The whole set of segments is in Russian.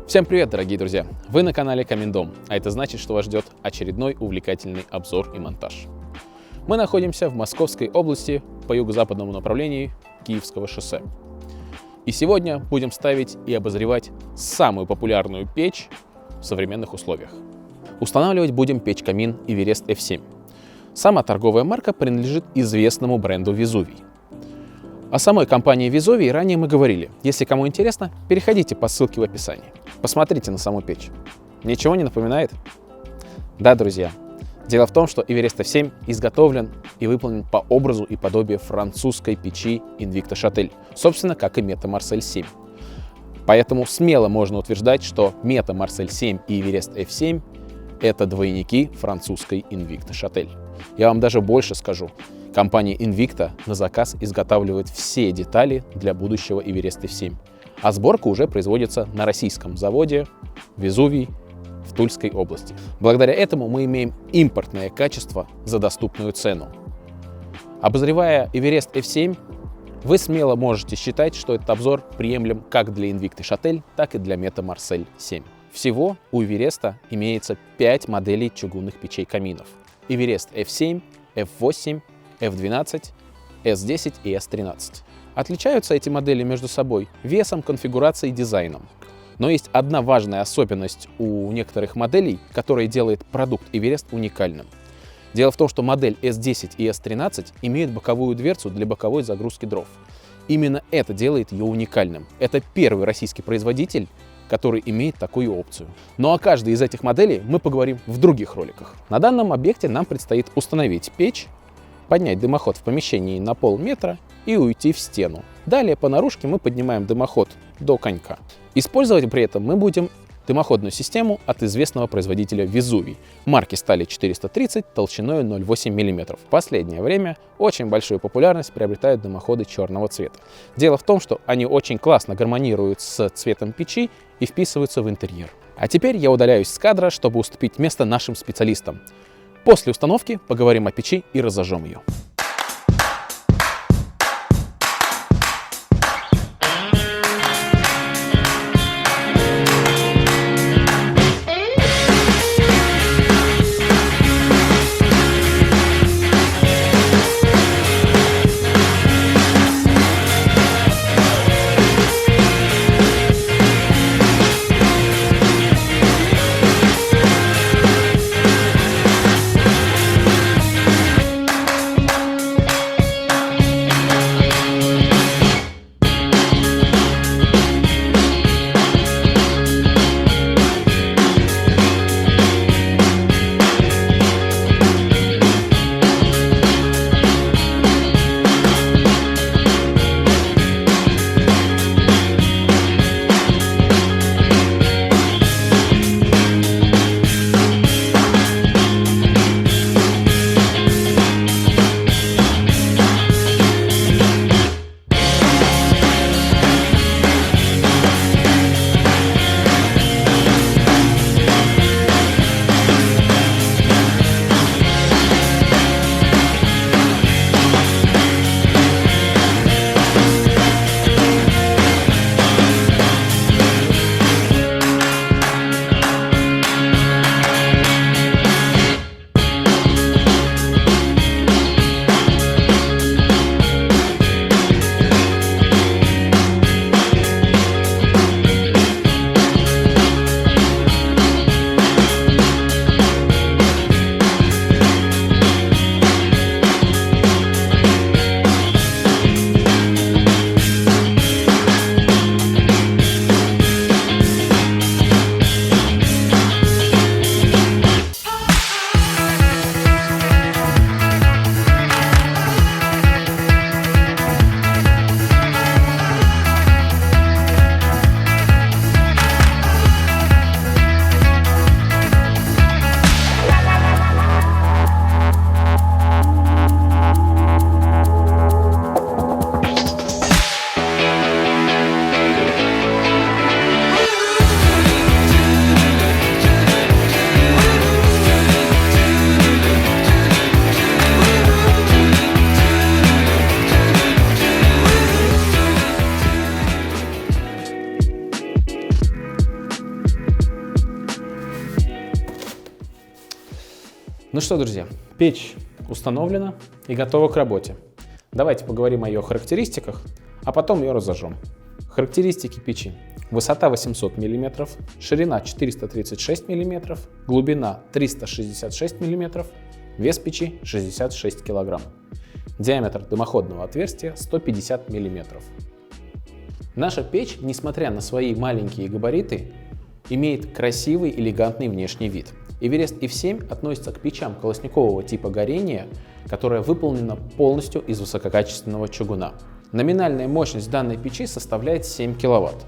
Всем привет, дорогие друзья! Вы на канале Каминдом, а это значит, что вас ждет очередной увлекательный обзор и монтаж. Мы находимся в Московской области по юго-западному направлению Киевского шоссе. И сегодня будем ставить и обозревать самую популярную печь в современных условиях. Устанавливать будем печь-камин Everest F7. Сама торговая марка принадлежит известному бренду Везувий. О самой компании Везувий ранее мы говорили. Если кому интересно, переходите по ссылке в описании. Посмотрите на саму печь. Ничего не напоминает? Да, друзья. Дело в том, что Everest F7 изготовлен и выполнен по образу и подобию французской печи Invicta Chatel, собственно, как и Meta Marcel 7. Поэтому смело можно утверждать, что Meta Marcel 7 и Everest F7 — это двойники французской Invicta Chatel. Я вам даже больше скажу. Компания Invicta на заказ изготавливает все детали для будущего Everest F7, а сборка уже производится на российском заводе Везувий в Тульской области. Благодаря этому мы имеем импортное качество за доступную цену. Обозревая Everest F7, вы смело можете считать, что этот обзор приемлем как для Invicta Chatel, так и для Meta Marcel 7. Всего у Everest имеется 5 моделей чугунных печей-каминов: Everest F7, F8, F12, S10 и S13. Отличаются эти модели между собой весом, конфигурацией и дизайном. Но есть одна важная особенность у некоторых моделей, которая делает продукт Everest уникальным. Дело в том, что модель S10 и S13 имеют боковую дверцу для боковой загрузки дров. Именно это делает ее уникальным. Это первый российский производитель, который имеет такую опцию. Но о каждой из этих моделей мы поговорим в других роликах. На данном объекте нам предстоит установить печь, поднять дымоход в помещении на полметра и уйти в стену. Далее по наружке мы поднимаем дымоход до конька. Использовать при этом мы будем дымоходную систему от известного производителя Везувий, марки стали 430 толщиной 0,8 мм. В последнее время очень большую популярность приобретают дымоходы черного цвета. Дело в том, что они очень классно гармонируют с цветом печи и вписываются в интерьер. А теперь я удаляюсь с кадра, чтобы уступить место нашим специалистам. После установки поговорим о печи и разожжем ее. Ну что, друзья, печь установлена и готова к работе. Давайте поговорим о ее характеристиках, а потом ее разожжем. Характеристики печи. Высота 800 мм, ширина 436 мм, глубина 366 мм, вес печи 66 кг. Диаметр дымоходного отверстия 150 мм. Наша печь, несмотря на свои маленькие габариты, имеет красивый, элегантный внешний вид. Эверест F7 относится к печам колосникового типа горения, которая выполнена полностью из высококачественного чугуна. Номинальная мощность данной печи составляет 7 кВт.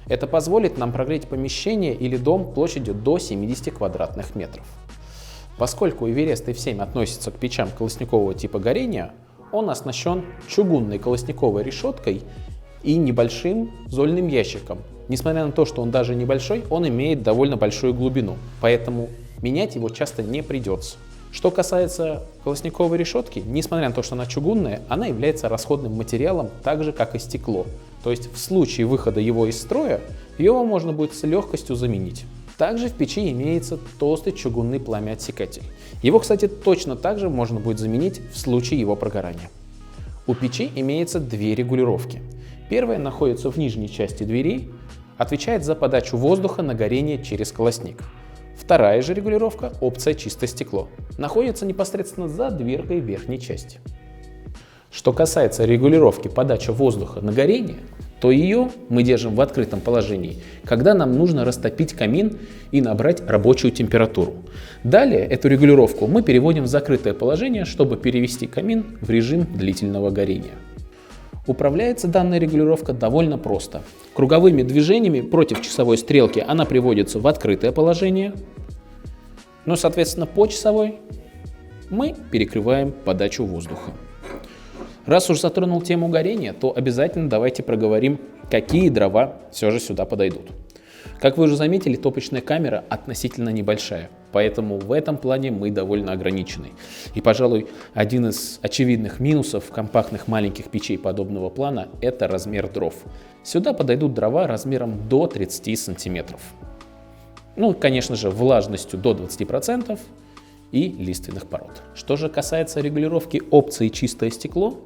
Это позволит нам прогреть помещение или дом площадью до 70 квадратных метров. Поскольку Эверест F7 относится к печам колосникового типа горения, он оснащен чугунной колосниковой решеткой и небольшим зольным ящиком. Несмотря на то, что он даже небольшой, он имеет довольно большую глубину, поэтому менять его часто не придется. Что касается колосниковой решетки, несмотря на то, что она чугунная, она является расходным материалом так же, как и стекло. То есть в случае выхода его из строя, его можно будет с легкостью заменить. Также в печи имеется толстый чугунный пламяотсекатель. Его, кстати, точно так же можно будет заменить в случае его прогорания. У печи имеется две регулировки. Первая находится в нижней части двери, отвечает за подачу воздуха на горение через колосник. Вторая же регулировка, опция «Чистое стекло», находится непосредственно за дверкой верхней части. Что касается регулировки подачи воздуха на горение, то ее мы держим в открытом положении, когда нам нужно растопить камин и набрать рабочую температуру. Далее эту регулировку мы переводим в закрытое положение, чтобы перевести камин в режим длительного горения. Управляется данная регулировка довольно просто. Круговыми движениями против часовой стрелки она приводится в открытое положение, но, соответственно, по часовой мы перекрываем подачу воздуха. Раз уж затронул тему горения, то обязательно давайте проговорим, какие дрова все же сюда подойдут. Как вы уже заметили, топочная камера относительно небольшая, поэтому в этом плане мы довольно ограничены. И, пожалуй, один из очевидных минусов компактных маленьких печей подобного плана – это размер дров. Сюда подойдут дрова размером до 30 сантиметров. Ну, конечно же, влажностью до 20% и лиственных пород. Что же касается регулировки опции «Чистое стекло»,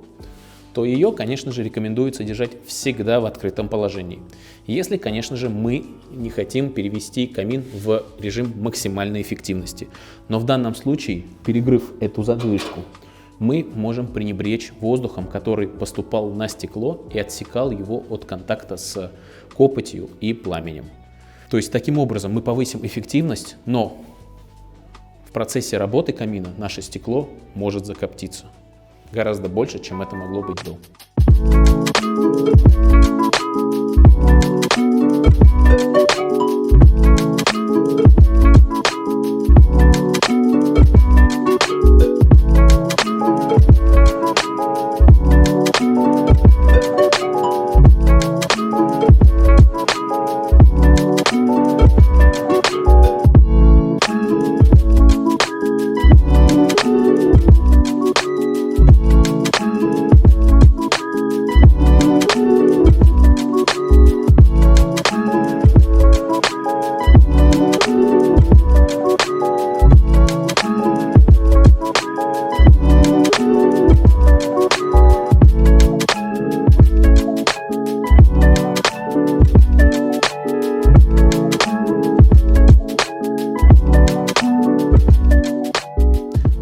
то ее, конечно же, рекомендуется держать всегда в открытом положении. Если, конечно же, мы не хотим перевести камин в режим максимальной эффективности. Но в данном случае, перегрыв эту задвижку, мы можем пренебречь воздухом, который поступал на стекло и отсекал его от контакта с копотью и пламенем. То есть, таким образом мы повысим эффективность, но в процессе работы камина наше стекло может закоптиться. Гораздо больше, чем это могло быть до.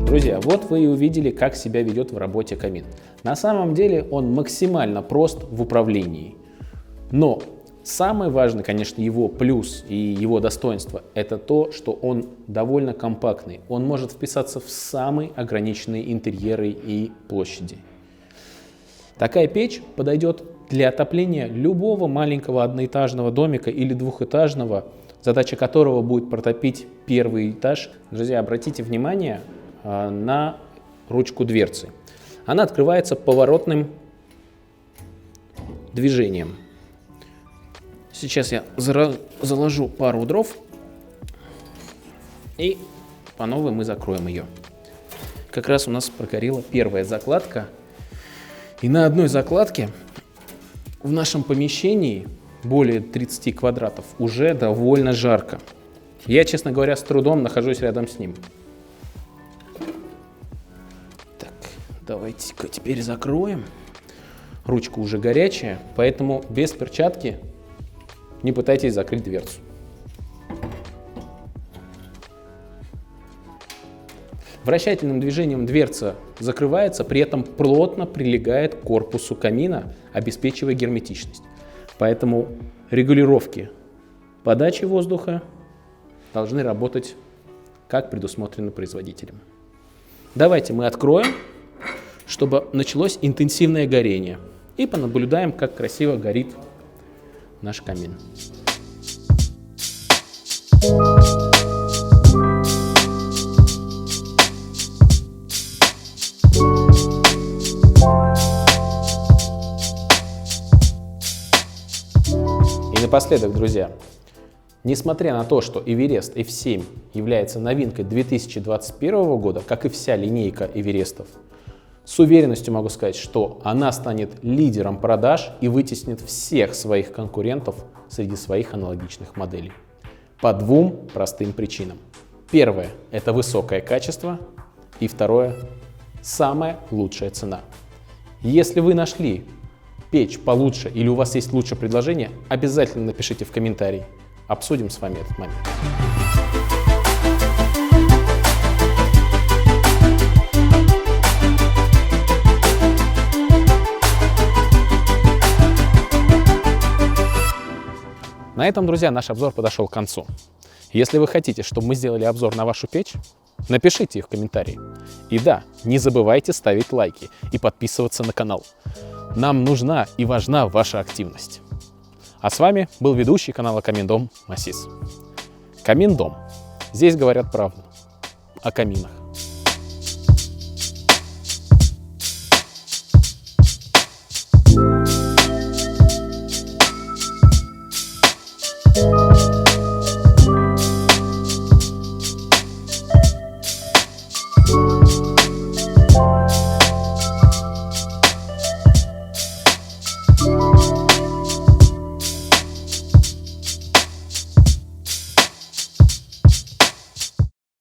Друзья, вот вы и увидели, как себя ведет в работе камин. На самом деле он максимально прост в управлении. Но самый важный, конечно, его плюс и его достоинство – это то, что он довольно компактный. Он может вписаться в самые ограниченные интерьеры и площади. Такая печь подойдет для отопления любого маленького одноэтажного домика или двухэтажного, задача которого будет протопить первый этаж. Друзья, обратите внимание на ручку дверцы. Она открывается поворотным движением. Сейчас я заложу пару дров и по новой мы закроем ее. Как раз у нас прогорела первая закладка. И на одной закладке в нашем помещении более 30 квадратов уже довольно жарко. Я, честно говоря, с трудом нахожусь рядом с ним. Давайте-ка теперь закроем. Ручка уже горячая, поэтому без перчатки не пытайтесь закрыть дверцу. Вращательным движением дверца закрывается, при этом плотно прилегает к корпусу камина, обеспечивая герметичность. Поэтому регулировки подачи воздуха должны работать как предусмотрено производителем. Давайте мы откроем, чтобы началось интенсивное горение. И понаблюдаем, как красиво горит наш камин. И напоследок, друзья, несмотря на то, что Everest F7 является новинкой 2021 года, как и вся линейка Эверестов, с уверенностью могу сказать, что она станет лидером продаж и вытеснит всех своих конкурентов среди своих аналогичных моделей. По двум простым причинам. Первое – это высокое качество, и второе – самая лучшая цена. Если вы нашли печь получше или у вас есть лучшее предложение, обязательно напишите в комментарии. Обсудим с вами этот момент. На этом, друзья, наш обзор подошел к концу. Если вы хотите, чтобы мы сделали обзор на вашу печь, напишите их в комментарии. И да, не забывайте ставить лайки и подписываться на канал. Нам нужна и важна ваша активность. А с вами был ведущий канала Каминдом Масис. Каминдом. Здесь говорят правду о каминах.